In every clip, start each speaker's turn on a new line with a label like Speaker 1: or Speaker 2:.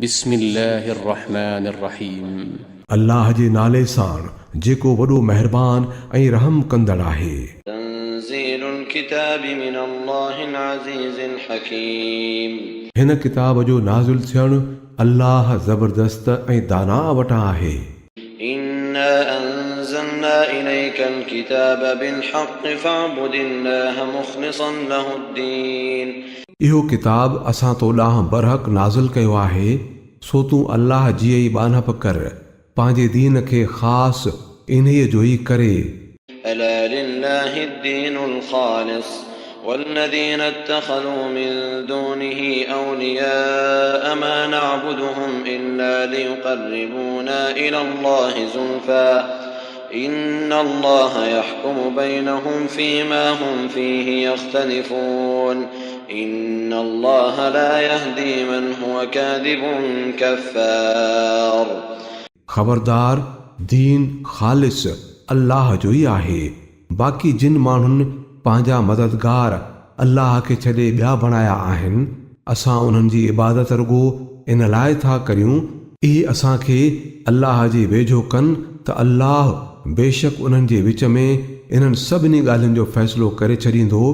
Speaker 1: بسم الله الرحمن الرحيم
Speaker 2: अल्लाह जे नाले सां जेको वॾो महिरबान ऐं रहम कंदड़ आहे।
Speaker 3: تنزيل الكتاب من الله العزيز الحكيم
Speaker 2: हिन किताब जो नाज़िल थियणु अल्लाह ज़बरदस्त ऐं दाना वटां आहे।
Speaker 3: إنا أنزلنا إليك الكتاب بالحق فاعبد الله مخلصا له الدين
Speaker 2: इहो किताब असां तो ॾांहुं बरहक़ नाज़िल कयो आहे, सो तूं अल्लाह जी ई बानप कर, पंहिंजे दीन खे ख़ासि इन्हीअ जो ई करे।
Speaker 3: ألا لله الدين الخالص والذين اتخذوا من دونه أولياء ما نعبدهم إلا ليقربونا إلى الله زلفى إن الله يحكم بينهم فيما هم فيه يختلفون إن الله لا يهدي من هو كاذب كفار
Speaker 2: ख़बरदार दीन ख़ालिस अल्लाह जो ई आहे। बाक़ी जिन माण्हुनि पंहिंजा मददगार अल्लाह खे छॾे ॿिया बणाया आहिनि, असां उन्हनि जी इबादत रुगो इन लाइ था करियूं इहे असांखे अल्लाह जे वेझो कनि त अल्लाह बेशक उन्हनि जे विच में इन्हनि सभिनी ॻाल्हियुनि जो फ़ैसिलो करे छॾींदो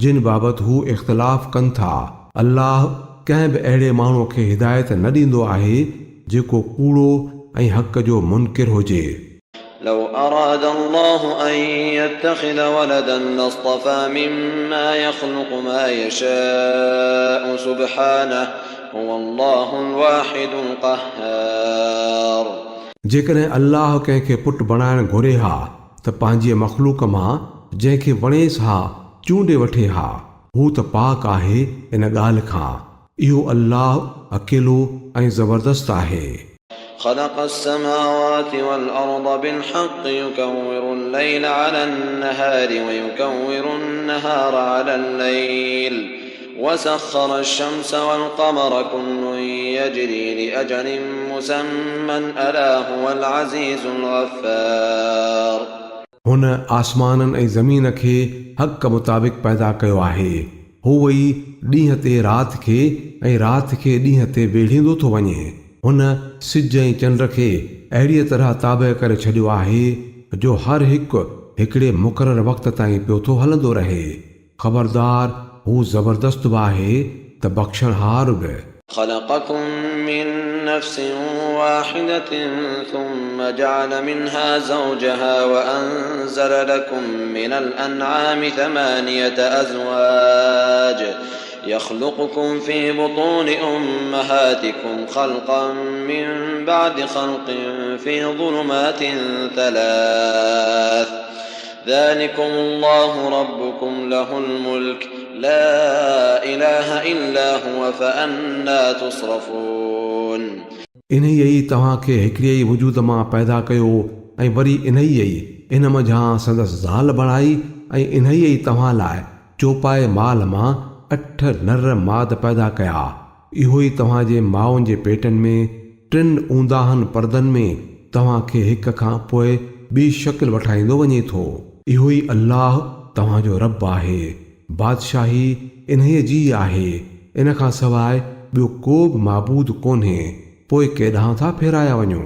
Speaker 2: जिन बाबति हू इख़्तिलाफ़ कनि था। अल्लाह कंहिं बि अहिड़े माण्हूअ खे हिदायत न ॾींदो आहे जेको कूड़ो ऐं हक़ जो मुनकिर हुजे।
Speaker 3: لو أراد الله أن يتخذ ولدا لاصطفى مما يخلق ما يشاء سبحانه هو الله الواحد القهار
Speaker 2: जेकॾहिं अल्लाह कंहिंखे पुटु बणाइण घुरे हा त पंहिंजे मख़लूक मां जंहिंखे वणेसि हा चूंडे वठे हा, हू त पाक आहे इन ॻाल्हि खां। इहो अल्लाह अकेलो ऐं ज़बरदस्त आहे।
Speaker 3: خلق السماوات والأرض بالحق يكور الليل على النهار ويكور النهار على الليل وسخر الشمس والقمر كل يجري لأجل مسمى ألا هو العزيز الغفار
Speaker 2: हुन आसमाननि ऐं ज़मीन खे हक़ मुताबिक़ पैदा कयो आहे। हू वई ॾींहं ते राति खे ऐं राति खे ॾींहं ते वेढ़ींदो थो वञे। हुन सिज ऐं चंड खे अहिड़ीअ तरह ताबे करे छॾियो आहे जो हर हिकु हिकिड़े मुक़ररु वक़्त ताईं पियो थो हलंदो रहे। ख़बरदार हू ज़बरदस्त बि आहे त बख़्शणहार बि।
Speaker 3: خلقكم من نفس واحدة ثم جعل منها زوجها وأنزل لكم من الأنعام 8 أزواج يخلقكم في بطون أمهاتكم خلقا من بعد خلق في ظلمات 3 ذلكم الله ربكم له الملك لا إله إلا هو فأنا تصرفون
Speaker 2: इन्हीअ ई तव्हांखे हिकिड़े ई वजूद मां पैदा कयो ऐं वरी इन्हीअ ई इन मंझां संदसि ज़ाल बणाई ऐं इन्हीअ ई तव्हां लाइ चोपाए माल मां 8 नर माद पैदा कया। इहो ई तव्हांजे माउनि जे पेटनि में 3 ऊंदाहनि परदनि में तव्हांखे हिक खां पोइ ॿी शकिल वठाईंदो वञे थो। इहो ई अल्लाह तव्हांजो रब आहे। बादशाही इन्हीअ जी आहे, इन खां सवाइ ॿियो को बि माबूद कोन्हे। पोइ केॾांहुं था फेराया वञो।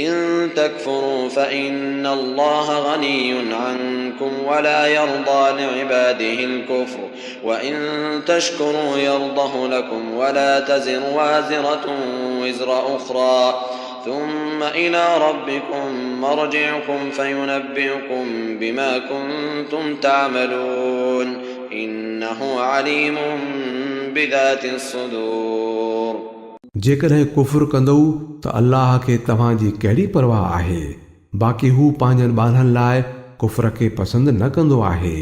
Speaker 3: إن تكفروا فإن الله غني عنكم ولا يرضى لعباده الكفر وإن تشكروا يرضه لكم ولا تزر وازرة وزر أخرى ثم إلى ربكم مرجعكم فينبئكم بما كنتم تعملون إنه عليم بذات الصدور
Speaker 2: जेकॾहिं कुफ़ुर कंदो त अल्लाह खे तव्हांजी कहिड़ी परवाह आहे। बाक़ी हू पंहिंजनि ॿारनि लाइ कुफ़र खे पसंदि न कंदो आहे।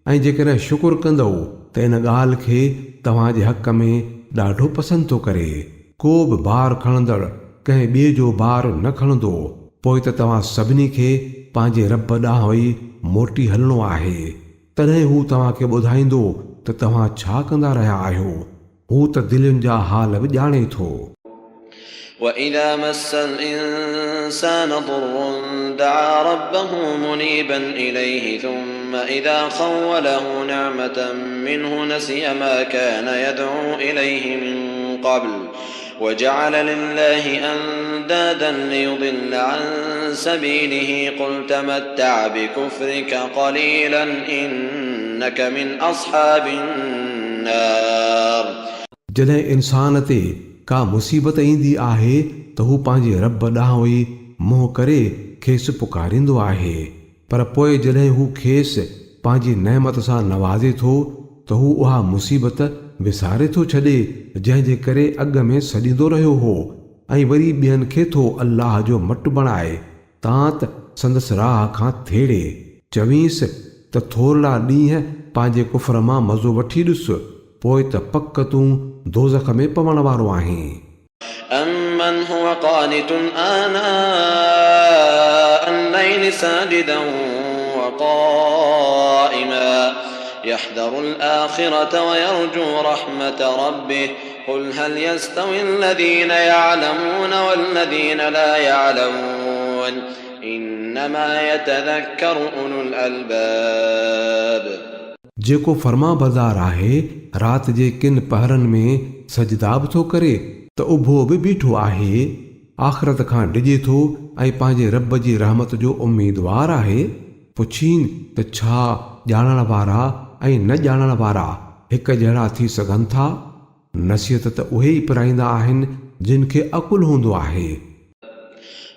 Speaker 2: ऐं जेकॾहिं शुकुर कंदो त इन ॻाल्हि खे तव्हांजे हक़ में ॾाढो पसंदि थो करे। को बि बार खणंदड़ कंहिं ॿिए जो बार न खणंदो। पोइ त तव्हां सभिनी खे पंहिंजे रब ॾांहुं वई मोटी हलणो आहे। तॾहिं हू तव्हांखे ॿुधाईंदो त तव्हां छा कंदा रहिया आहियो। हू त दिलनि जा हाल बि ॼाणे थो।
Speaker 3: وإذا مس الإنسان ضر دعا ربه منيبا إليه ثم إذا خوله نعمة منه نسي ما كان يدعو إليه من قبل وجعل لله أندادا ليضل عن سبيله قل تمتع بكفرك قليلا إنك من أصحاب النار.
Speaker 2: जॾहिं इंसान ते का मुसीबत ईंदी आहे त हू पंहिंजे रब ॾांहुं ई मुंहुं करे खेसि पुकारींदो आहे, पर पोइ जॾहिं हू खेसि पंहिंजी नेमत सां नवाज़े थो त हू उहा मुसीबत विसारे थो छॾे जंहिंजे करे अॻ में सॾींदो रहियो हो ऐं वरी ॿियनि खे थो अल्लाह जो मटु बणाए तां त संदसि राह खां थेड़े। चवींसि त थोरला ॾींहं पंहिंजे कुफर मां मज़ो वठी ॾिस, पोइ त पक तूं दोज़ख में पवण वारो आहीं.
Speaker 3: أمن هو قانت آناء الليل ساجدا وقائما يحذر الآخرة ويرجو رحمة ربه قل هل يستوي الذين يعلمون والذين لا يعلمون إنما يتذكر أولو الألباب.
Speaker 2: जेको फर्मा बरदार आहे राति जे किन पहरनि में सजदा बि थो करे त उभो बि बीठो आहे, आख़िरत खां डिॼे थो ऐं पंहिंजे रब जी रहमत जो उम्मीदवार आहे. पुछीन त छा ॼाणण वारा ऐं न ॼाणण वारा हिकु जहिड़ा थी सघनि था? नसीहत त उहे ई पिराईंदा आहिनि जिन खे अकुल हूंदो आहे.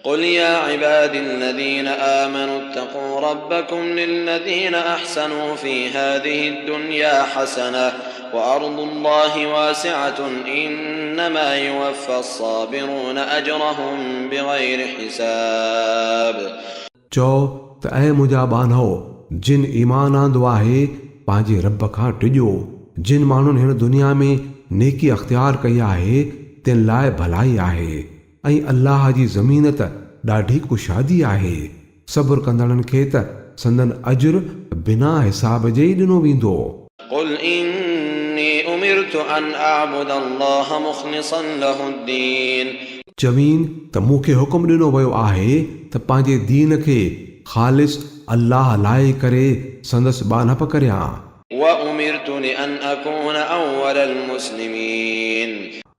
Speaker 3: قل يا عبادي الذين آمنوا اتقوا ربكم للذين أحسنوا في هذه الدنيا حسنة وأرض الله واسعة إنما يوفى الصابرون أجرهم بغير حساب.
Speaker 2: चओ त ऐं मुंहिंजा ॿानहो जिन ईमान आंदो आहे पंहिंजे रब खां टिॼो, जिन माण्हुनि हिन दुनिया में नेकी अख़्तियार कई आहे तिन लाइ भलाई आहे ऐं अल्लाह जी ज़मीन त ॾाढी कुशादी आहे. सब्र कंदड़नि खे त संदन अजुर बिना हिसाब जे ई ॾिनो वेंदो.
Speaker 3: قل إني أمرت أن أعبد الله مخلصا له الدين.
Speaker 2: चवीन त मूंखे हुकुम ॾिनो वियो आहे त पंहिंजे दीन खे ख़ालिस अल्लाह लाइ करे संदसि बानप करियां.
Speaker 3: وأمرت لأن أكون أول المسلمين.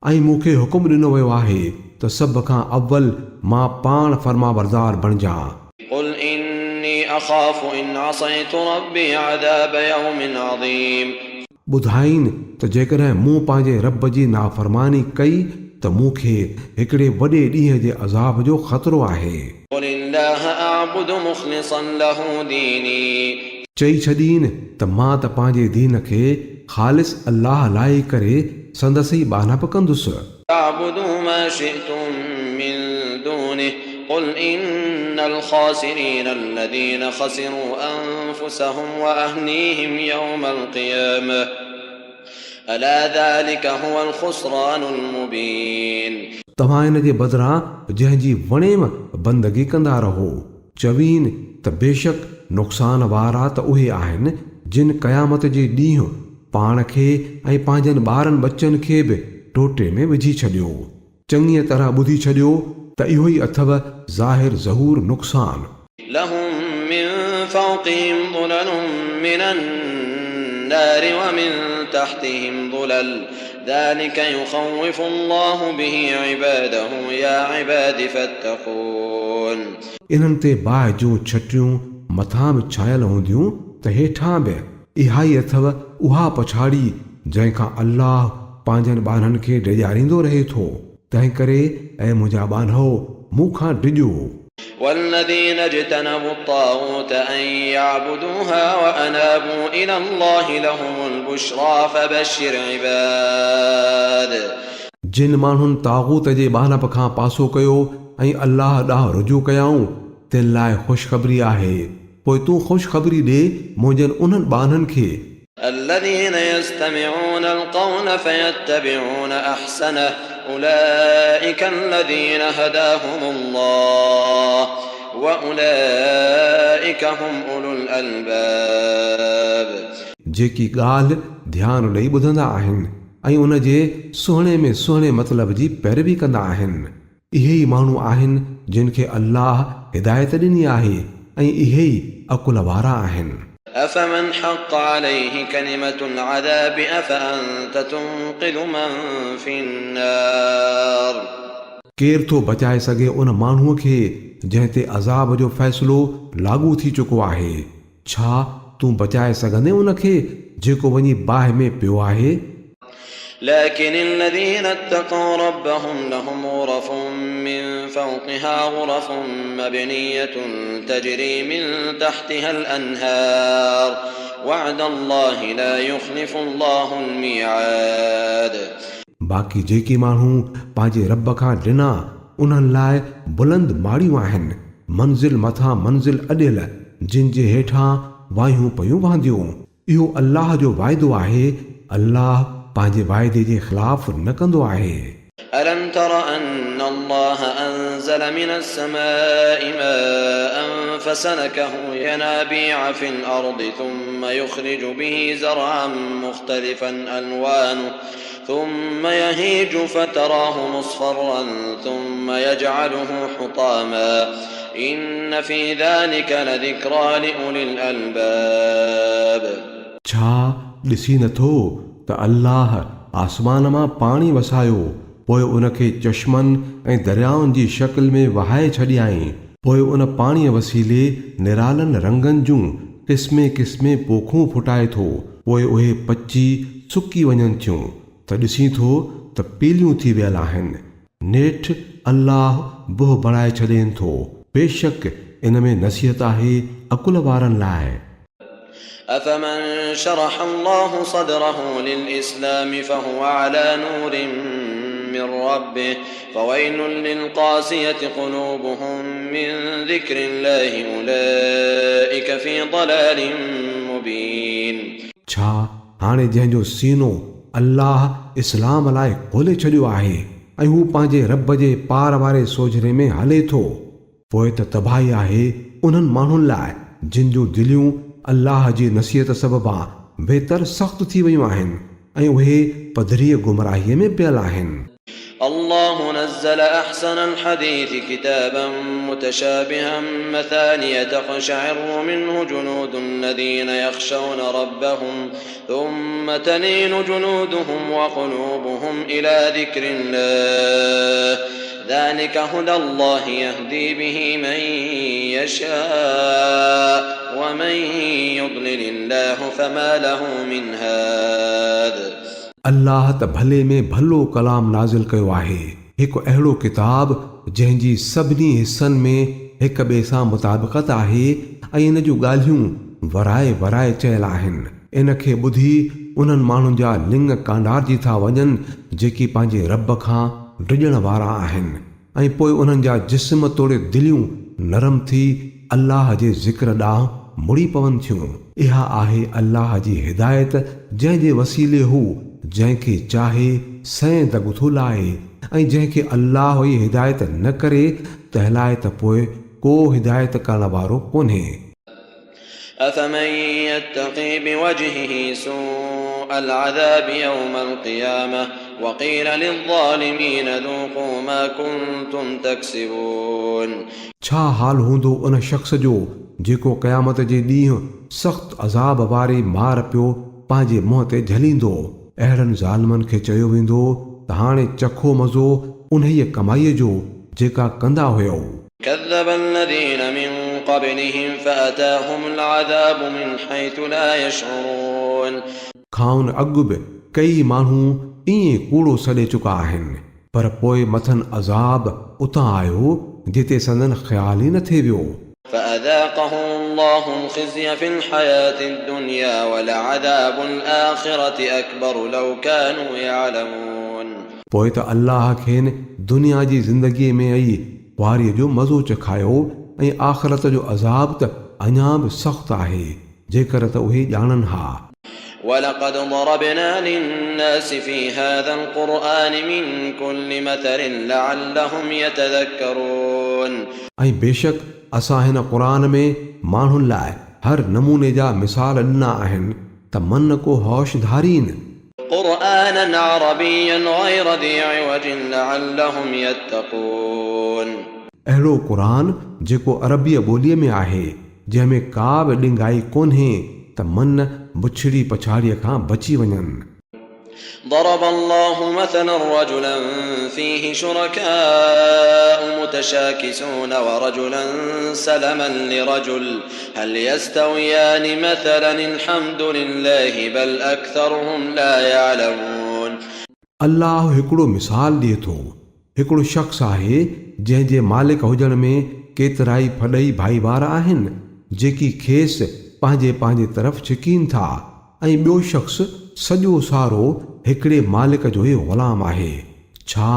Speaker 2: ऐं मूंखे हुकुम ॾिनो वियो आहे त सभ खां अव्वल मां पाण फर्मा बरदार बणिजां.
Speaker 3: قل إني أخاف إن عصيت ربي عذاب يوم عظيم.
Speaker 2: ॿुधाईन त जेकॾहिं मूं पंहिंजे रब जी नाफ़रमानी कई त मूंखे हिकिड़े वॾे ॾींहं जे अज़ाब जो ख़तरो आहे.
Speaker 3: قل الله أعبد مخلصا له ديني.
Speaker 2: चई छॾीन त मां त पंहिंजे दीन खे ख़ालिस अल्लाह लाइ करे संदसि ई बानप कंदुसि.
Speaker 3: اعبدوا ما شئتم من دونه قل إن الخاسرين الذين خسروا أنفسهم وأهليهم يوم القيامة ألا ذلك هو الخسران المبين. तव्हां इन जे बदिरां
Speaker 2: जंहिंजी वणेम बंदगी कंदा रहो. चवीन त बेशक नुक़सान वारा त उहे आहिनि जिन क़यामत जे ॾींहुं पाण खे ऐं पंहिंजनि ॿारनि बचनि खे बि टोटे में विझी छॾियो. चङीअ तरह ॿुधी छॾियो त इहो ई अथव ज़ाहिर ज़हूर नुक़सान.
Speaker 3: لهم من فوقهم ظلل من النار ومن تحتهم ظلل ذلك يخوف الله به عباده يا عباد فاتقون.
Speaker 2: इन्हनि ते बाहि जूं छटियूं मथां बि छायल हूंदियूं त हेठां बि इहा ई अथव उहा पछाड़ी जंहिंखां अल्लाह पंहिंजनि ॿारनि खे डिॼारींदो रहे थो. तंहिं करे ऐं मुंहिंजा ॿानहो मूंखां डिॼो.
Speaker 3: والذين اجتنبوا الطاغوت أن يعبدوها وأنابوا إلى الله لهم البشرى فبشر عباد.
Speaker 2: जिन माण्हुनि तागूत जे ॿानप खां पासो कयो ऐं अल्लाह ॾांहुं रुजू कयाऊं तिन लाइ ख़ुशख़बरी आहे. पोइ तूं ख़ुशख़बरी ॾे मुंहिंजनि उन्हनि ॿाननि खे
Speaker 3: الذين يستمعون القول فيتبعون أحسنه أولئك الذين هداهم الله وأولئك هم أولو الألباب.
Speaker 2: जेकी ॻाल्हि ध्यानु ॾेई ॿुधंदा आहिनि ऐं उन जे सुहिणे में सुहिणे मतिलब जी पैरवी कंदा आहिनि, इहे ई माण्हू आहिनि जिन खे अल्लाह हिदायत ॾिनी आहे ऐं इहे ई अकुल वारा आहिनि.
Speaker 3: أفمن حق عليه كلمة العذاب أفأنت تنقذ من في النار
Speaker 2: केर थो बचाए सघे उन माण्हूअ खे जंहिं ते अज़ाब जो फ़ैसिलो लागू थी चुको आहे। छा तूं बचाए सघंदे उन खे जेको वञी बाहि में पियो आहे।
Speaker 3: لكن الذين اتقوا ربهم لهم غرف من فوقها غرف مبنية تجري من تحتها الأنهار وعد الله لا يخلف الله الميعاد
Speaker 2: बाक़ी जेके माण्हू पंहिंजे रब खां ॾिना उन्हनि लाइ बुलंद माड़ियूं आहिनि, मंज़िल मथां मंज़िल अॾियल जिन जे हेठां वायूं पयूं वहंदियूं। इहो अल्लाह जो वाइदो आहे, अल्लाह पंहिंजे वाइदे जे ख़िलाफ़ न कंदो आहे।
Speaker 3: ألم تر أن الله أنزل من السماء ماء فسلكه ينابيع في الأرض ثم يخرج به زرعا مختلفا ألوانه ثم يهيج فتراه مصفرا ثم يجعله حطاما إن في ذلك لذكرى لأولي الألباب
Speaker 2: छा ॾिसी नथो त अल्लाह आसमान मां पाणी वसायो, पोइ उनखे चश्मनि ऐं दरियाउनि जी शक्ल में वहाए छॾियाईं, पोइ उन पाणीअ वसीले निरालनि रंगनि जूं क़िस्मे क़िस्मे पोखूं फुटाए थो, पोइ उहे पची सुकी वञनि थियूं त ॾिसी थो त पीलियूं थी वियल आहिनि। नेठि अल्लाह बोह बणाए छॾेनि थो। बेशक इन में नसीहत आहे अकुल वारनि लाइ।
Speaker 3: أفمن شرح الله صدره للإسلام فهو على نور من ربه فويل للقاسية قلوبهم من ذكر الله أولئك في ضلال مبين
Speaker 2: छा हाणे जंहिंजो सीनो अल्लाह इस्लाम लाइ खोले छॾियो आहे ऐं हू पंहिंजे रब जे पार वारे सोझरे में हले थो, पोइ त तबाही आहे उन्हनि माण्हुनि लाइ जिन जूं दिलियूं अल्लाह जी नसीहत सबबा बेहतर सख़्त थी वियूं आहिनि ऐं उहे पधरीअ गुमराहीअ में पियल आहिनि।
Speaker 3: الله نزل أحسن الحديث كتابا متشابها مثانية تقشعر منه جلود الذين يخشون ربهم ثم تلين جلودهم وقلوبهم إلى ذكر الله ذلك هدى الله يهدي به من يشاء ومن يضلل الله فما له من هاد
Speaker 2: अल्लाह त भले में भलो कलाम नाज़िल कयो आहे, हिकु अहिड़ो किताब जंहिंजी सभिनी हिस्सनि में हिक ॿिए सां मुताबिक़त आहे ऐं इन जूं ॻाल्हियूं वराए वराए चयल आहिनि। इन खे ॿुधी उन्हनि माण्हुनि जा लिंग कांडारजी था वञनि जेकी पंहिंजे रब खां डिॼण वारा आहिनि ऐं पोइ उन्हनि जा जिस्म तोड़े दिलियूं नरम थी अल्लाह जे ज़िक्र ॾांहुं मुड़ी पवनि थियूं। इहा आहे अल्लाह जी हिदायत जंहिंजे वसीले हू जंहिंखे चाहे सैं दगुथो लाए ऐं जंहिंखे अल्लाह ई हिदायत न करे तहलाए त पोइ को हिदायत करण वारो कोन्हे।
Speaker 3: أفمن يتقي بوجهه سوء العذاب يوم القيامة وقيل للظالمين ذوقوا ما كنتم تكسبون
Speaker 2: छा हाल हूंदो उन शख़्स जो जेको क़यामत जे ॾींहुं सख़्त अज़ाब वारी मार पियो पंहिंजे मुंहं ते झलींदो। अहिड़नि ज़ालिमनि खे चयो वेंदो त हाणे चखो मज़ो उन्हीअ कमाईअ जो जेका कंदा हुयो।
Speaker 3: كذب الذين من قبلهم فأتاهم العذاب من حيث لا يشعرون
Speaker 2: खाउन अॻु बि कई माण्हू ईअं कूड़ो सॾे चुका आहिनि, पर पोइ मथनि अज़ाब उतां आयो जिते संदन ख़्याल ई न थिए वियो।
Speaker 3: فأذاقهم الله الخزي في الحياة الدنيا ولعذاب الآخرة أكبر لو كانوا يعلمون
Speaker 2: पोइ त अल्लाह खेनि दुनिया जी ज़िंदगीअ में ई वारीअ जो मज़ो चखायो ऐं आख़िरत जो अज़ाब त अञा बि सख़्तु आहे जेकर त उहे ॼाणनि हा।
Speaker 3: ولقد ضربنا للناس في هذا القرآن من كل مثل لعلهم يتذكرون
Speaker 2: ऐं बेशक असां हिन क़ुरान में माण्हुनि लाइ हर नमूने जा मिसाल ॾिना आहिनि त मन को होश धारीनि।
Speaker 3: قرآنا عربيا غير ذي عوج لعلهم يتقون
Speaker 2: अहिड़ो क़ुरान जेको अरबीअ ॿोलीअ में आहे जंहिंमें का बि ॾिंगाई कोन्हे त मन बुछड़ी पछाड़ीअ खां बची वञनि.
Speaker 3: ضرب الله مثلا رجلا فيه شركاء متشاكسون ورجلا سلما لرجل هل يستويان مثلا الحمد لله بل أكثرهم لا يعلمون.
Speaker 2: अल्लाह हिकिड़ो मिसाल ॾिए थो. हिकिड़ो शख़्स आहे जंहिंजे मालिक हुजण में केतिराई फॾई भाईवार आहिनि जेकी खेसि पंहिंजे पंहिंजे तरफ़ छिकीनि था ऐं ॿियो शख़्स सॼो सारो हिकिड़े मालिक जो ई ग़ुलाम आहे. छा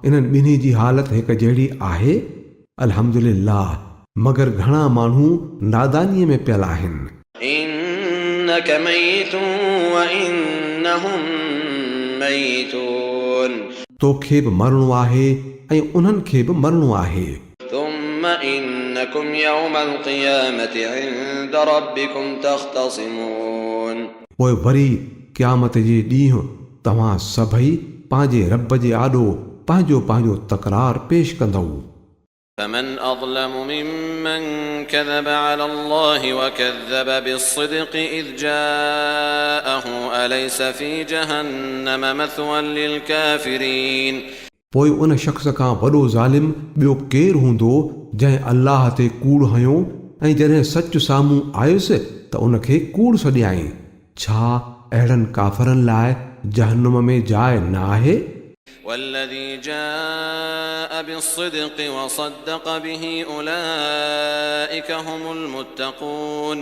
Speaker 2: इन्हनि ॿिन्ही जी हालत हिकु जहिड़ी आहे? अल्हम्दुलिल्लाह, मगर घणा माण्हू नादानीअ में पियल आहिनि.
Speaker 3: إنك ميت وإنهم ميتون.
Speaker 2: तोखे बि मरणो आहे ऐं उन्हनि खे बि मरणो आहे.
Speaker 3: ثم إنكم يوم القيامة عند ربكم تختصمون.
Speaker 2: पोइ वरी क़यामत जे ॾींहुं तव्हां सभई पंहिंजे रब जे आॾो पंहिंजो पंहिंजो तकरार पेश कंदव.
Speaker 3: فمن أظلم ممن كذب على الله وكذب بالصدق إذ جاءه أليس في جهنم مثوى للكافرين.
Speaker 2: पोइ उन शख़्स खां वॾो ज़ालिम ॿियो केरु हूंदो जंहिं अल्लाह ते कूड़ हयो ऐं जॾहिं सच साम्हूं आयुसि त उनखे कूड़ सॾियाईं. छा अहिड़नि काफ़रनि लाइ जहन्नुम में जाइ न आहे?
Speaker 3: والذي جاء بالصدق وصدق به أولئك هم المتقون.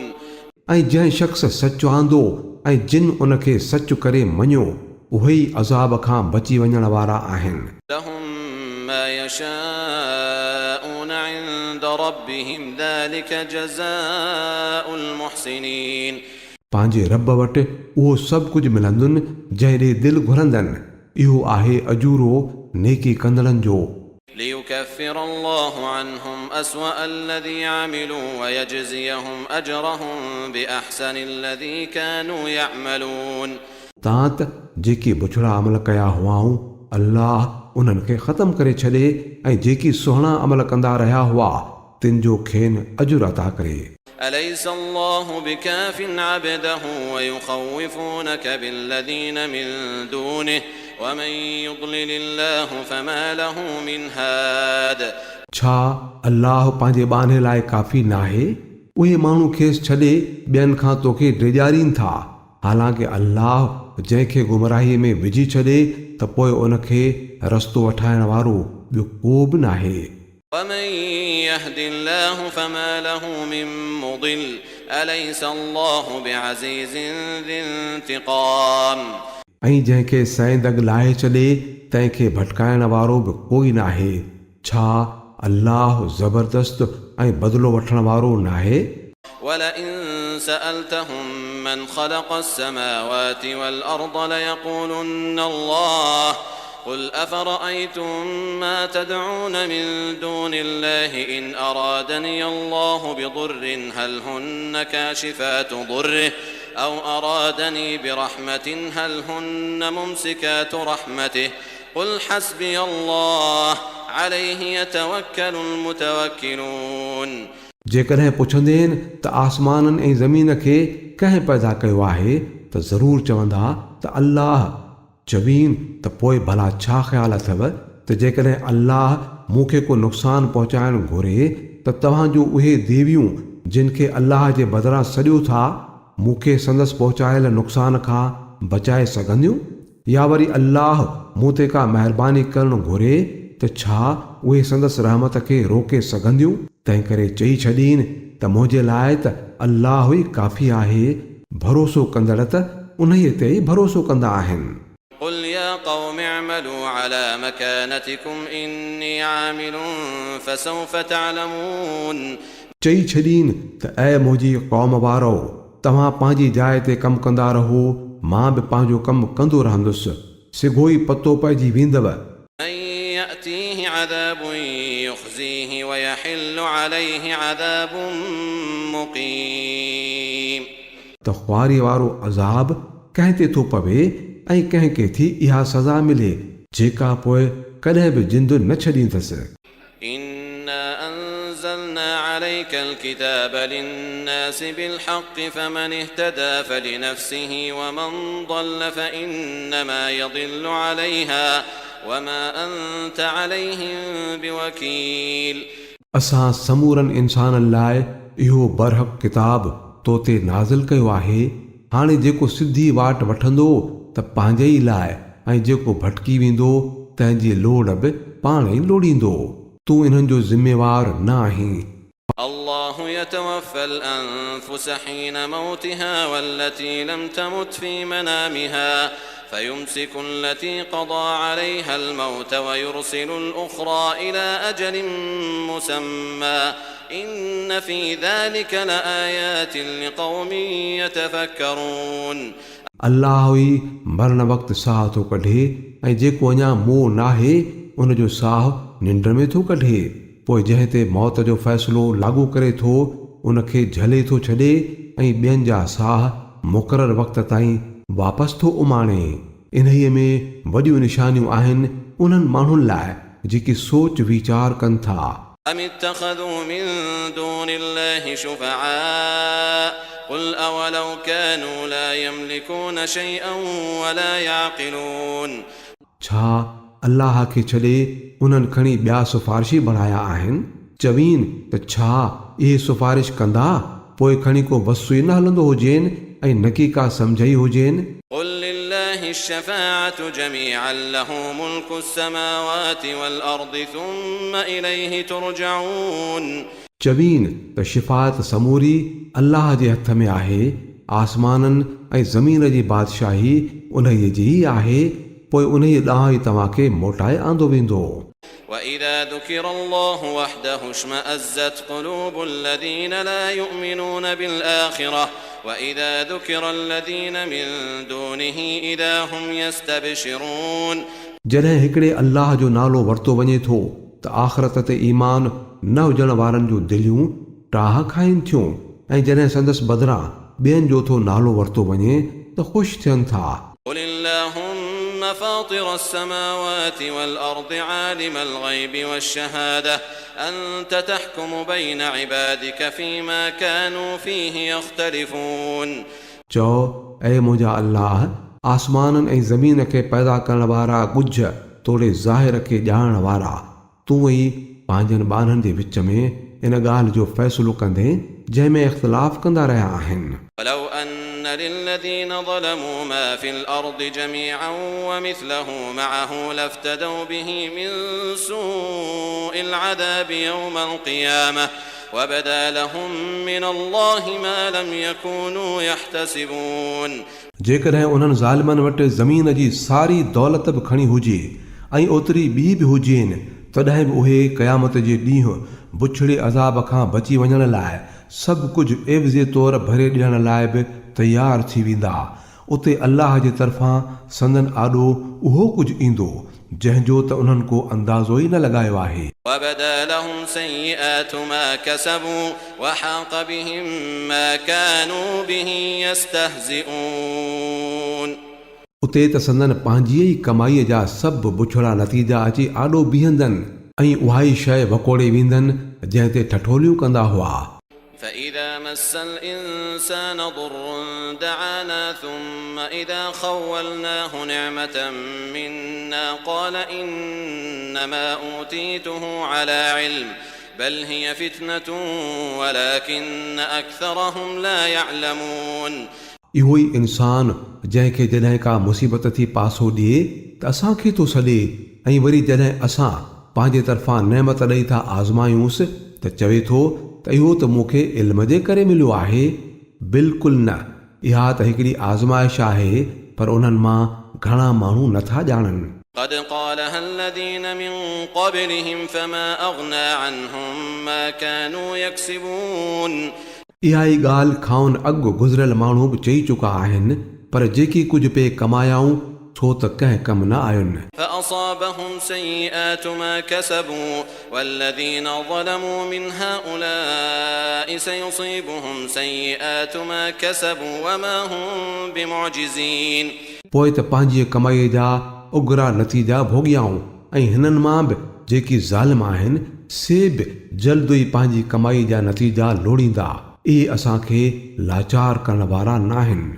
Speaker 2: ऐं जंहिं शख़्स सचु आंदो ऐं जिन उनखे सचु करे मञियो उहे ई अज़ाब खां बची वञण वारा आहिनि.
Speaker 3: لهم ما يشاءون عند ربهم ذلك جزاء المحسنين.
Speaker 2: पंहिंजे रब वटि उहो सभु कुझु मिलंदुनि जंहिं ॾे दिलि घुरंदनि. इहो आहे अजूरो नेकी कंदड़नि जो.
Speaker 3: ليكفر الله عنهم أسوأ الذي عملوا ويجزيهم أجرهم بأحسن الذي كانوا يعملون.
Speaker 2: तां त जेके बुछड़ा अमल कया हुआऊं अल्लाह उन्हनि खे ख़तमु करे छॾे ऐं जेकी सुहिणा अमल कंदा रहिया हुआ तिन जो खेनि अजुर अता करे.
Speaker 3: أليس الله بكاف عبده ويخوفونك بالذين من دونه ومن يضلل الله فما له من هاد.
Speaker 2: छा अल्लाह पंहिंजे बाने लाइ काफ़ी नाहे? उहे माण्हू खेसि छॾे ॿियनि खां तोखे ड्रेजारीनि था. हालांकि अल्लाह जंहिंखे गुमराहीअ में विझी छॾे त पोइ उनखे रस्तो वठाइण वारो ॿियो को बि नाहे.
Speaker 3: ومن يهد الله فما له من مضل أليس الله بعزيز ذي انتقام.
Speaker 2: ऐं जंहिंखे सैं दग लाहे छॾे तंहिंखे भटकाइण वारो बि कोई नाहे. छा अल्लाह ज़बरदस्त ऐं बदिलो वठण वारो नाहे?
Speaker 3: ولئن سألتهم من خلق السماوات والأرض ليقولن الله قل أفرأيتم ما تدعون من دون الله إن أرادني الله بضر هل هن كاشفات ضره أو أرادني برحمة هل هن ممسكات رحمته قل حسبي الله عليه يتوكل المتوكلون.
Speaker 2: जेकॾहिं पुछंदे त आसमाननि ऐं ज़मीन खे कंहिं पैदा कयो आहे त ज़रूरु चवंदा त अल्लाह. चवीन त पोइ भला छा ख़्यालु अथव त जेकॾहिं अल्लाह मूंखे को नुक़सानु पहुचाइणु घुरे त तव्हांजो उहे देवियूं जिन खे अल्लाह जे बदिरां सॼो था मूंखे संदसि पहुचायल नुक़सान खां बचाए सघंदियूं? या वरी अल्लाह मूं ते का महिरबानी करणु घुरे त छा उहे संदसि रहमत खे रोके सघंदियूं? तंहिं करे चई छॾीन त मुंहिंजे लाइ त अल्लाह ई काफ़ी आहे. भरोसो कंदड़ त उन्हीअ ते ई भरोसो कंदा आहिनि.
Speaker 3: قل يا قوم اعملوا على مكانتكم إني عامل فسوف تعلمون.
Speaker 2: चई छॾीन त ऐं मुंहिंजी क़ौम वारो तव्हां पंहिंजी जाइ ते कमु कंदा रहो मां बि पंहिंजो कमु कंदो रहंदुसि. सिघो ई पतो पइजी वेंदव.
Speaker 3: من يأتيه عذاب يخزيه ويحل عليه عذاب مقيم.
Speaker 2: त ख़्वारी वारो अज़ाब कंहिं ते थो पवे ऐं कंहिंखे थी इहा सज़ा मिले जेका पोइ कॾहिं बि जिंदु न छॾींदसि.
Speaker 3: إنا أنزلنا عليك الكتاب للناس بالحق فمن اهتدى فلنفسه ومن ضل فإنما يضل عليها وما أنت عليهم بوكيل.
Speaker 2: असां समूरनि इंसाननि लाइ इहो बरहक़ किताब तो ते नाज़िल कयो आहे। हाणे जेको सिधी वाट वठंदो त पंहिंजे ई लाइ ऐं जेको भटकी वेंदो तंहिंजी लोड़ बि पाण ई लोड़ींदो। तूं इन्हनि जो ज़िम्मेवार न आहीं।
Speaker 3: الله يتوفى الأنفس حين موتها والتي لم تمت في منامها فيمسك التي قضى عليها الموت ويرسل الأخرى إلى أجل مسمى إن في ذلك لآيات لقوم يتفكرون.
Speaker 2: अल्लाह ई मरण वक़्तु साह थो कढे ऐं जेको अञा मोह नाहे उन जो साह निंड में थो कढे। पोइ जंहिं ते मौत जो फ़ैसिलो लागू करे थो उनखे झले थो छॾे ऐं ॿियनि जा साह मुक़ररु वक़्त ताईं वापसि थो उमाणे। इन्हीअ में वॾियूं निशानियूं आहिनि उन्हनि माण्हुनि लाइ जेकी सोच वीचार कनि था।
Speaker 3: أم اتخذوا من دون الله شفعاء قل أولو كانوا لا يملكون شيئا ولا يعقلون.
Speaker 2: छा अल्लाह खे छॾे उन्हनि खणी ॿिया सिफ़ारिशी बणाया आहिनि? चवीनि त छा इहे सिफ़ारिश कंदा पोइ खणी को बसु ई न हलंदो हुजेनि ऐं न की का सम्झई हुजेनि।
Speaker 3: قل لله الشفاعة جميعا له ملك السماوات والأرض ثم إليه ترجعون. चवीनि त शिफ़ाअत समूरी अल्लाह जे हथ में आहे। आसमाननि ऐं ज़मीन जी बादशाही उन्हीअ जी ई आहे। पोइ उन्हीअ ॾांहुं ई तव्हांखे मोटाए आंदो वेंदो। وإذا ذكر الله وحده اشمأزت قلوب الذين لا يؤمنون بالآخرة وإذا ذكر الذين من دونه إذا هم يستبشرون. जॾहिं हिकिड़े अल्लाह जो नालो वरितो वञे थो त आख़िरत ते ईमान न हुजण वारनि जूं दिलियूं टाह खाइनि थियूं ऐं जॾहिं संदसि बदिरां ॿियनि जो थो नालो वरितो वञे त ख़ुशि थियनि था। قل اللهم فاطر السماوات والأرض عالم الغيب والشهادة أنت تحكم بين عبادك فيما كانوا فيه يختلفون. चओ ऐ मुंहिंजा अल्लाह आसमाननि ऐं ज़मीन खे पैदा करण वारा ॻुझ तोड़े ज़ाहिर खे ॼाणण वारा तूं ई पंहिंजनि ॿारनि जे विच में इन ॻाल्हि जो फ़ैसिलो कंदे जंहिंमें इख़्तिलाफ़ कंदा रहिया आहिनि। ولو أن للذين ظلموا ما في الأرض جميعا ومثله معه لافتدوا به من سوء العذاب يوم القيامة وبدا لهم من الله ما لم يكونوا يحتسبون.
Speaker 2: जेकॾहिं उन्हनि ज़ालिमनि वटि ज़मीन जी सारी दौलत बि खणी हुजे ऐं ओतिरी ॿी बि हुजेनि तॾहिं बि उहे क़यामत जे ॾींहुं बुछड़े अज़ाब खां बची वञण लाइ सभु कुझु एवज़े तौर भरे ॾियण लाइ बि तयार थी वेंदा। उते अल्लाह जे तरफ़ां संदन आॾो उहो कुझु ईंदो जंहिंजो त उन्हनि को अंदाज़ो ई न लॻायो आहे।
Speaker 3: وبدا لهم سيئات ما كسبوا وحاق بهم ما كانوا به يستهزئون.
Speaker 2: उते त संदन पंहिंजी ई कमाईअ जा सभु बुछड़ा नतीजा अची आॾो बीहंदनि ऐं उहा ई शइ वकोड़े वेंदनि जंहिं ते ठठोलियूं कंदा हुआ।
Speaker 3: فإذا مس الإنسان ضر دعانا ثم إذا خولناه نعمة منا قال إنما أوتيته على علم بل هي فتنة ولكن أكثرهم لا يعلمون.
Speaker 2: इहो ई इंसान जंहिंखे जॾहिं का मुसीबत थी पासो ॾिए त असांखे थो सॾे ऐं वरी जॾहिं असां पंहिंजे तरफ़ां नेमत ॾेई था आज़मायूंसि त चवे थो त इहो त मूंखे इल्म जे करे मिलियो आहे। बिल्कुलु न, इहा त हिकिड़ी आज़माइश आहे पर उन्हनि मां घणा माण्हू नथा ॼाणनि।
Speaker 3: قد قالها الذين من قبلهم فما أغنى عنهم ما كانوا يكسبون.
Speaker 2: इहा ई ॻाल्हि खाउन अॻु गुज़िरियल माण्हू बि चई चुका आहिनि पर जेकी कुझु पे कमायाऊं छो त कंहिं कम न आयुनि।
Speaker 3: فأصابهم سيئات ما كسبوا والذين ظلموا من هؤلاء سيصيبهم سيئات ما كسبوا وما هم بمعجزين.
Speaker 2: पोइ त पंहिंजी कमाईअ जा उगरा नतीजा भोॻियाऊं ऐं हिननि मां बि जेकी ज़ालिम आहिनि से बि जल्द ई पंहिंजी कमाई जा नतीजा लोड़ींदा। इहे असांखे लाचार करण वारा नाहिनि।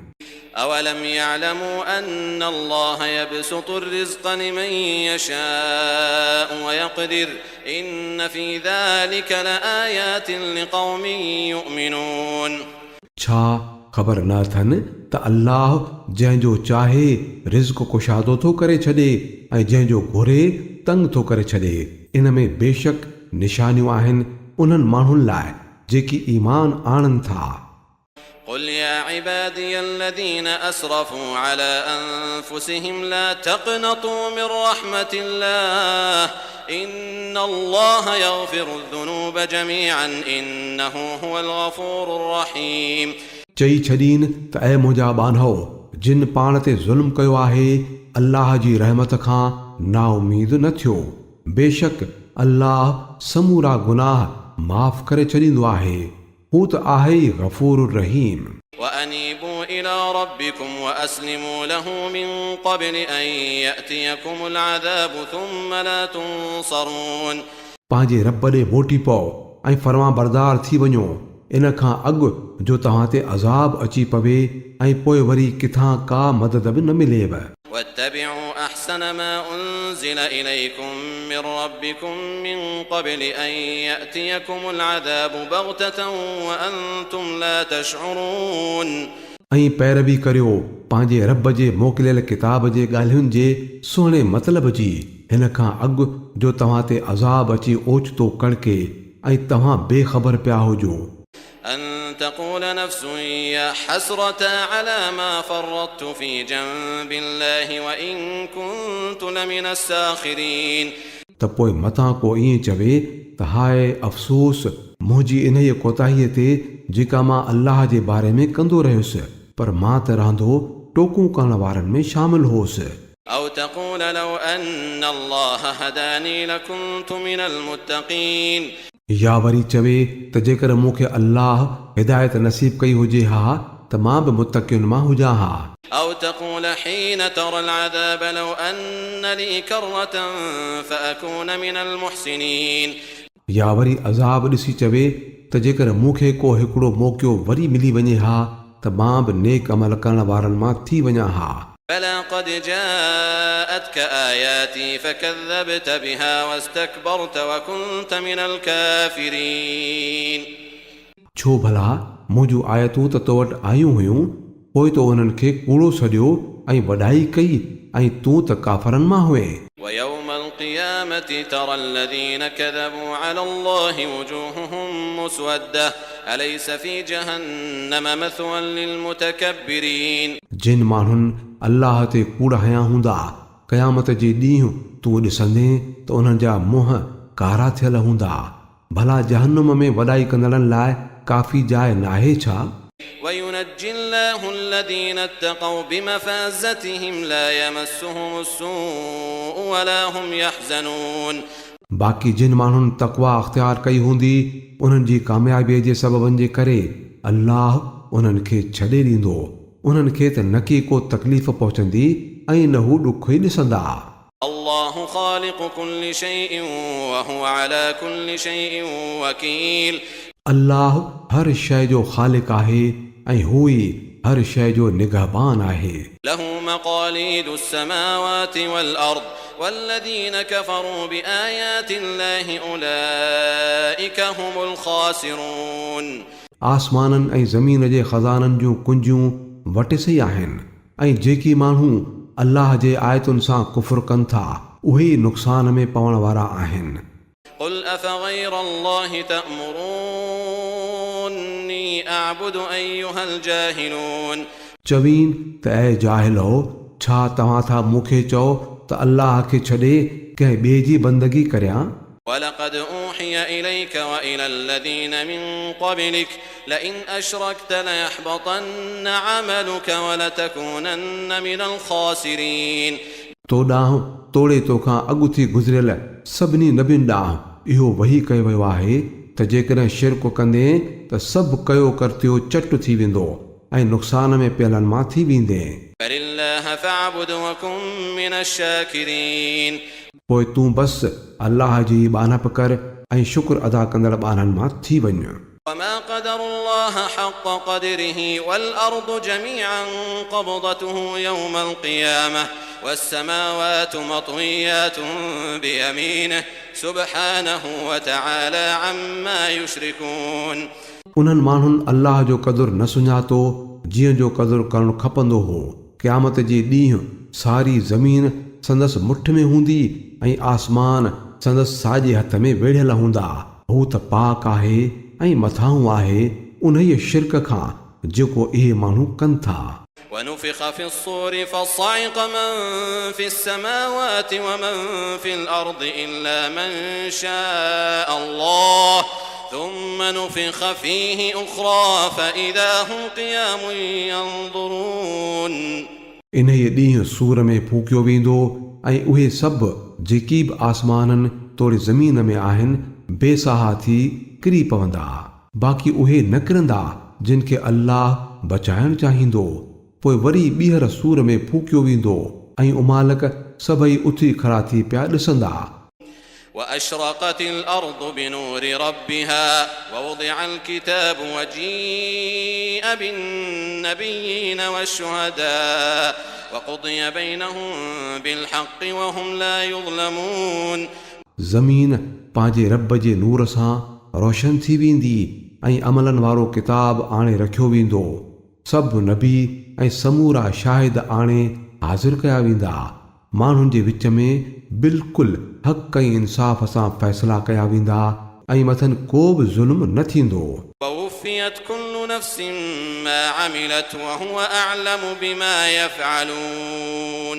Speaker 3: أولم يعلموا أن الله يبسط الرزق لمن يشاء ويقدر إن في ذلك لآيات لقوم يؤمنون
Speaker 2: छा ख़बर न अथनि त अल्लाह जंहिंजो चाहे रिज़्क़ कुशादो थो करे छॾे ऐं जंहिंजो घुरे तंग थो करे छॾे। इन में बेशक निशानियूं आहिनि उन्हनि माण्हुनि लाइ जेकी ईमान आणनि था।
Speaker 3: قل يا عبادي الذين أسرفوا على أنفسهم لا تقنطوا من رحمة الله إن الله يغفر الذنوب جميعا إنه هو الغفور الرحيم
Speaker 2: चई छॾीन त ऐं मुंहिंजा बांधो जिन पाण ते ज़ुल्म कयो आहे अल्लाह जी रहमत खां नाउमीद न थियो। बेशक अल्लाह समूरा गुनाह माफ़ करे छॾींदो आहे। हू त आहे ई गफ़ूर रहीम।
Speaker 3: وأنيبوا إلى ربكم وأسلموا له من قبل أن يأتيكم العذاب ثم لا تنصرون
Speaker 2: पंहिंजे रब ॾे मोटी पओ ऐं फरमां बरदार थी वञो इन खां अॻु जो तव्हां ते अज़ाब अची पवे ऐं पोइ वरी किथां का मदद बि न मिलेव।
Speaker 3: واتبعوا أحسن ما أنزل إليكم من ربكم من قبل أن يأتيكم العذاب بغتة وأنتم لا تشعرون
Speaker 2: ऐं पैरवी करियो पंहिंजे रब जे मोकिलियल किताब जे ॻाल्हियुनि जे सुहिणे मतिलब जी हिन खां अॻु जो तव्हां ते अज़ाब अची ओचितो कड़के ऐं तव्हां बेख़बर पिया हुजो।
Speaker 3: أن تقول نفس يا حسرة على ما فرطت في جنب الله وإن كنت لمن الساخرين
Speaker 2: त पोइ मथां को ईअं चवे त हाय अफ़सोस मुंहिंजी इन ई कोताहीअ ते जेका मां अल्लाह जे बारे में कंदो रहियुसि पर मां त रहंदो टोकूं करण वारनि में शामिल होसि।
Speaker 3: أو تقول لو أن الله هداني لكنت من المتقين
Speaker 2: या वरी चवे त जेकर मूंखे अल्लाह हिदायत नसीब कई हुजे हा त मां बि मुतक़ियुनि मां हुजां हा।
Speaker 3: أو تقول حين ترى العذاب لو أن لي كرة فأكون من المحسنين
Speaker 2: या वरी अज़ाब ॾिसी चवे त जेकर मूंखे को हिकिड़ो मौक़ो वरी मिली वञे हा त मां बि नेक अमल करण वारनि मां थी वञा हा।
Speaker 3: بلى قد جاءتك آياتي فكذبت بها واستكبرت وكنت من الكافرين
Speaker 2: छो भला मुंहिंजूं आयतूं त तो वटि आयूं हुयूं पोइ तो उन्हनि खे कूड़ो सॼियो ऐं वॾाई कई ऐं तूं त काफ़रनि मां हुए।
Speaker 3: ويوم القيامة ترى الذين كذبوا على الله وجوههم مسودة أليس في جهنم مثوى للمتكبرين
Speaker 2: जिन माण्हुनि अल्लाह ते कूड़ हया हूंदा क़यामत जे ॾींहुं तूं ॾिसंदे त उन्हनि जा मुंहं कारा थियल हूंदा। भला जहन्नुम में वॾाई कंदड़नि लाइ काफ़ी जाइ नाहे छा?
Speaker 3: وينجي الله الذين اتقوا بمفازتهم لا يمسهم السوء ولا هم يحزنون
Speaker 2: बाक़ी जिन माण्हुनि तक़वा अख़्तियार कई हूंदी उन्हनि जी कामयाबीअ जे सबबनि जे करे अल्लाह उन्हनि खे छॾे ॾींदो। उन्हनि खे त न की को तकलीफ़ पहुचंदी ऐं न हू ॾुख ई ॾिसंदा।
Speaker 3: الله خالق كل شيء وهو على كل شيء وكيل
Speaker 2: अल्लाह हर शइ जो ख़ालिक़ आहे ऐं हू ई हर शइ जो निगहबान आहे।
Speaker 3: له مقاليد السماوات والأرض والذين كفروا بآيات الله أولئك هم الخاسرون
Speaker 2: आसमाननि ऐं ज़मीन जे ख़ज़ाननि जूं कुंजियूं वटिसई आहिनि ऐं जेकी माण्हू अल्लाह जे आयतुनि सां कुफ़्र कनि था उहे नुक़सान में पवण वारा आहिनि।
Speaker 3: قل أفغير الله تأمروني أعبد أيها الجاهلون
Speaker 2: चवीन त ऐं जाहिलो छा तव्हां था मूंखे चओ त अल्लाह खे छॾे कंहिं ॿिए जी बंदगी करियां।
Speaker 3: ولقد أوحي إليك وإلى الذين من قبلك لئن أشركت ليحبطن عملك ولتكونن من الخاسرين
Speaker 2: तो ॾांहुं तोड़े तोखां अॻु थी गुज़रियल सभिनी नबियुनि ॾांहुं इहो वही कयो वियो आहे त जेकॾहिं शिरक कंदे त सभु कयो करतियो चट थी वेंदो ऐं नुक़सान में पियलनि मां थी वेंदे।
Speaker 3: فلله فاعبد وكن من الشاكرين
Speaker 2: पोइ तूं बसि अल्लाह जी बानप कर ऐं शुक्र अदा कंदड़ ॿारनि मां थी वञ।
Speaker 3: وما قدر الله حق قدره والأرض جميعا قبضته يوم القيامة والسماوات مطويات بيمينه سبحانه وتعالى عما يشركون.
Speaker 2: उन्हनि माण्हुनि अल्लाह जो क़दुरु न सुञातो जीअं जो क़दुरु करणु खपंदो हो। क़यामत जे ॾींहुं सारी ज़मीन संदसि मुठ में हूंदी ऐं आसमान संदसि साॼे हथ में वेढ़ियल हूंदा। हू त पाक आहे ऐं मथां आहे उन ई शिरक खां जेको इहे माण्हू कनि था।
Speaker 3: ونفخ في الصور فصعق من في السماوات ومن في الأرض إلا من شاء الله ثم نفخ فيه أخرى فإذا هم قيام ينظرون.
Speaker 2: इन ई ॾींहुं सूर में फूकियो वेंदो ऐं उहे सभु जेकी बि आसमाननि तोड़े ज़मीन में आहिनि बेसाहा थी किरी पवंदा। बाक़ी उहे न किरंदा जिन खे अल्लाह बचाइण चाहींदो। पोइ वरी ॿीहर सूर में फूकियो वेंदो ऐं उमालक सभई उथी खड़ा थी पिया ॾिसंदा।
Speaker 3: وأشرقت الأرض بنور ربها ووضع الكتاب وجيء بالنبيين والشهداء وقضي بينهم بالحق وهم لا يظلمون.
Speaker 2: ज़मीन पंहिंजे रब जे नूर सां रोशन थी वेंदी ऐं अमलनि वारो किताब आणे रखियो वेंदो। सभु नबी ऐं समूरा शाहिद आणे हाज़िर कया वेंदा। माण्हुनि जे विच में बिल्कुलु हक़ ऐं इंसाफ़ सां फ़ैसिला कया वेंदा ऐं मथनि को बि ज़ुल्म न थींदो।
Speaker 3: ووفيت كل نفس ما عملت وهو أعلم بما يفعلون.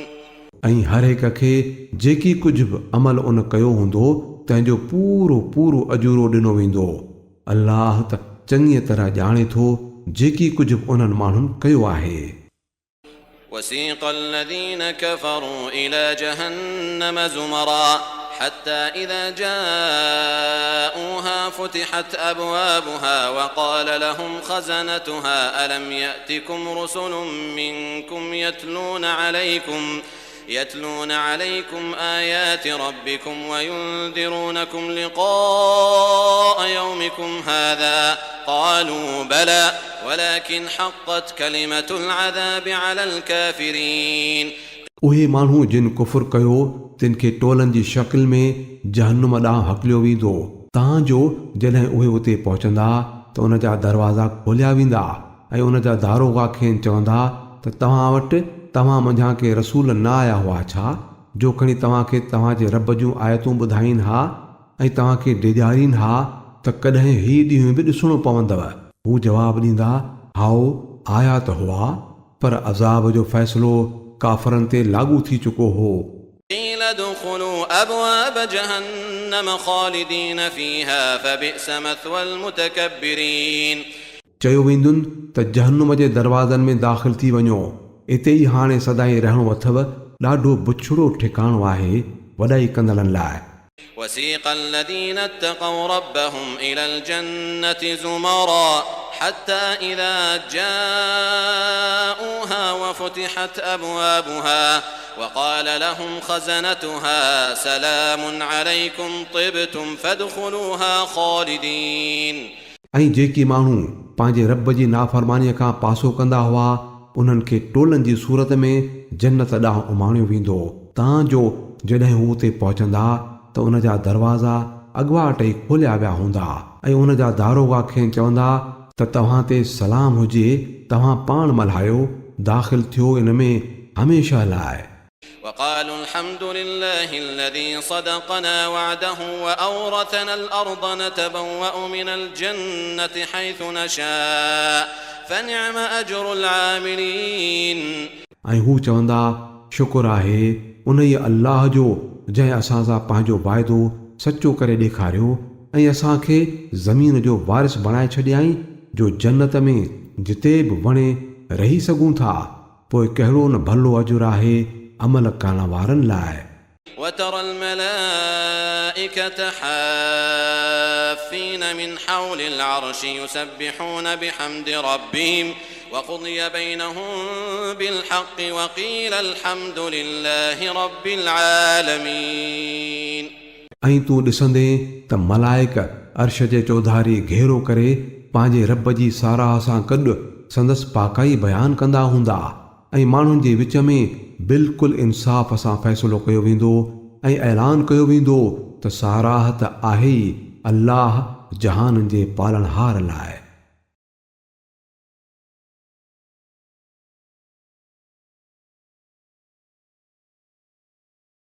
Speaker 2: ऐं हर हिक खे जेकी कुझु बि अमल उन कयो हूंदो तंहिंजो पूरो पूरो अजूरो ॾिनो वेंदो। अल्लाह त चङीअ तरह ॼाणे थो जेकी कुझु बि उन्हनि माण्हुनि कयो आहे।
Speaker 3: وسيق الذين كفروا إلى جهنم زمرا حتى إذا جاءوها فتحت أبوابها وقال لهم خزنتها ألم يأتكم رسل منكم يتلون عليكم آيات ربكم وينذرونكم لقاء يومكم هذا قالوا بلى ولكن حقت كلمة العذاب على الكافرين.
Speaker 2: उहे माण्हू जिन कुफुर कयो तिन खे टोलनि जी शकिल में जहन्नुम ॾांहुं हकलियो वेंदो तां जो जॾहिं उहे उते पहुचंदा त उन जा दरवाज़ा खोलिया वेंदा ऐं उन जा दारोगा खेनि चवंदा त तव्हां वटि तव्हां मंझां के रसूल न आया हुआ छा जो खणी तव्हांखे तव्हांजे रब जूं आयतूं ॿुधाईनि हा ऐं तव्हांखे ॾेॼारीनि हा त कॾहिं ही ॾींहुं बि ॾिसणो पवंदव। हू जवाबु ॾींदा हाओ आया त हुआ पर अज़ाब जो फ़ैसिलो काफ़रनि ते लागू थी चुको हो।
Speaker 3: قيل ادخلوا أبواب جهنم خالدين فيها فبئس مثوى المتكبرين.
Speaker 2: चयो वेंदुनि त जहन्नुम जे दरवाज़नि में दाख़िल थी वञो इते ई हाणे सदाईं रहणो अथव ॾाढो बुछड़ो ठिकाणो आहे वॾाई कंदड़नि लाइ।
Speaker 3: وسيق الذين اتقوا ربهم إلى الجنة زمرا حتى إذا جاءوها وفتحت أبوابها وقال لهم خزنتها سلام عليكم طبتم فادخلوها خالدين.
Speaker 2: ऐं जेकी माण्हू पंहिंजे रब जी नाफ़रमानीअ खां पासो कंदा हुआ उन्हनि खे टोलनि जी सूरत में जन्नत ॾांहुं उमाणियो वेंदो तां जो जॾहिं हू उते पहुचंदा त उन जा दरवाज़ा अॻुवाट ई खोलिया विया हूंदा ऐं उन जा दारोगा खेनि चवंदा त तव्हां ते सलाम हुजे तव्हां पाण मल्हायो दाख़िल थियो इन में हमेशह लाइ।
Speaker 3: وقالوا الحمد لله الذي صدقنا وعده وأورثنا الأرض نتبوأ من الجنة حيث نشاء فنعم أجر العاملين.
Speaker 2: ऐं हू चवंदा शुक्र आहे उन ई अल्लाह जो जंहिं असां सां पंहिंजो वाइदो सचो करे ॾेखारियो ऐं असांखे ज़मीन जो वारिस बणाए छॾियईं जो जन्नत में जिते बि वणे रही सघूं था। पोइ कहिड़ो न भलो अजुर आहे अमल करण वारनि लाइ।
Speaker 3: وترى الملائكة حافين من حول العرش يسبحون بحمد ربهم وقضي بينهم بالحق وقيل الحمد لله رب العالمين.
Speaker 2: ऐं तूं ॾिसंदे त मलाइक अर्श जे चौधारी घेरो करे पंहिंजे रब जी साराह सां गॾु संदसि पाकाई बयानु कंदा हूंदा ऐं माण्हुनि जे विच में बिल्कुलु इंसाफ़ सां फ़ैसिलो कयो वेंदो ऐं ऐलान कयो वेंदो त साराह त आहे ई अल्लाह जहाननि जे पालनहार लाइ.